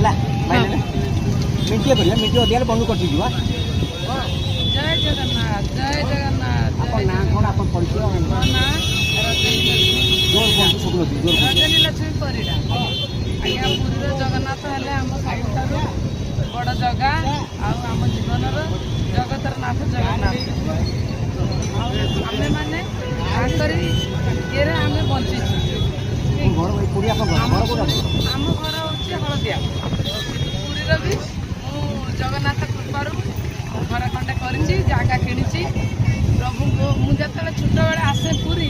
मिनटे करिया मिनटे अधिकार बंद कर दीजिए जय जगन्नाथ जय जगन्नाथ आपन ना कोन आपन परिचय ମୋ ନାଁ जोर बोल सुकुल जोर ରଜନୀ ଲକ୍ଷ୍ମୀ ପରିଡ଼ା। ଆଜ୍ଞା ପୁରୀର ଜଗନ୍ନାଥ ହେଲେ ଆମ ସବୁଠାରୁ ବଡ଼ ଜଗା ଆଉ ଆମ ଜୀବନର ଜଗତର ନାଥ ଜଗନ୍ନାଥ। ଆଉ ଆମେମାନେ ତାଙ୍କରି ଇଏରେ ଆମେ ବଞ୍ଚିଛୁ। घर भाई पुरी आपन घर कोडा ଆମ ଘର ହେଉଛି ହଳଦିଆ। ପୁରୀର ବି ମୁଁ ଜଗନ୍ନାଥ କୃପାରୁ ଘର ଖଣ୍ଡେ କରିଛି, ଜାଗା କିଣିଛି। ପ୍ରଭୁଙ୍କୁ ମୁଁ ଯେତେବେଳେ ଛୋଟବେଳେ ଆସେ ପୁରୀ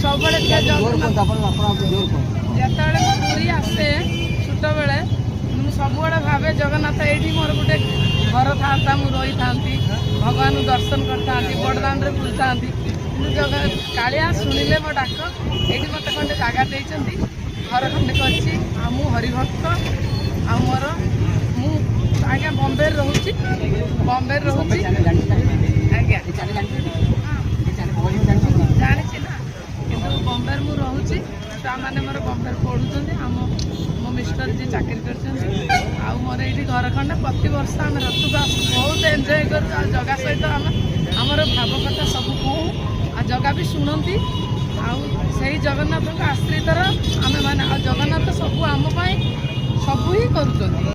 ସବୁବେଳେ जोर कोन आपन आपन जोर कोन ଯେତେବେଳେ ମୁଁ ପୁରୀ ଆସେ ଛୋଟବେଳେ ମୁଁ ସବୁବେଳେ ଭାବେ ଜଗନ୍ନାଥ ଏଇଠି ମୋର ଗୋଟେ ଘର ଥାନ୍ତା, ମୁଁ ରହିଥାନ୍ତି, ଭଗବାନଙ୍କୁ ଦର୍ଶନ କରିଥାନ୍ତି, ବଡ଼ଦାଣ୍ଡରେ ବୁଲିଥାନ୍ତି। କିନ୍ତୁ କାଳିଆ ଶୁଣିଲେ ମୋ ଡାକ, ଏଇଠି ମୋତେ ଖଣ୍ଡେ ଜାଗା ଦେଇଛନ୍ତି, ଘର ଖଣ୍ଡେ କରିଛି। ଆଉ ମୁଁ ହରିଭକ୍ତ। ଆଉ ମୋର ମୁଁ ଆଜ୍ଞା ବମ୍ବେରେ ରହୁଛି ଆଜ୍ଞା ଜାଣିଛି ନା, କିନ୍ତୁ ବମ୍ବେରେ ମୁଁ ରହୁଛି। ଛୁଆମାନେ ମୋର ବମ୍ବେରେ ପଢ଼ୁଛନ୍ତି। ମୋ ମିଷ୍ଟର ଯିଏ ଚାକିରି କରିଛନ୍ତି। ଆଉ ମୋର ଏଇଠି ଘର ଖଣ୍ଡେ ପ୍ରତିବର୍ଷ ଆମେ ରଥକୁ ଆସୁ, ବହୁତ ଏନ୍ଜୟ କରୁ। ଆଉ ଜଗା ସହିତ ଆମର ଭାବ କଥା ସବୁ କହୁ, ଆଉ ଜଗା ବି ଶୁଣନ୍ତି। ଆଉ ସେଇ ଜଗନ୍ନାଥଙ୍କ ଆଶ୍ରିତର ଆମେମାନେ, ଆଉ ଜଗନ୍ନାଥ ସବୁ ଆମ ପାଇଁ ସବୁ ହିଁ କରୁଛନ୍ତି।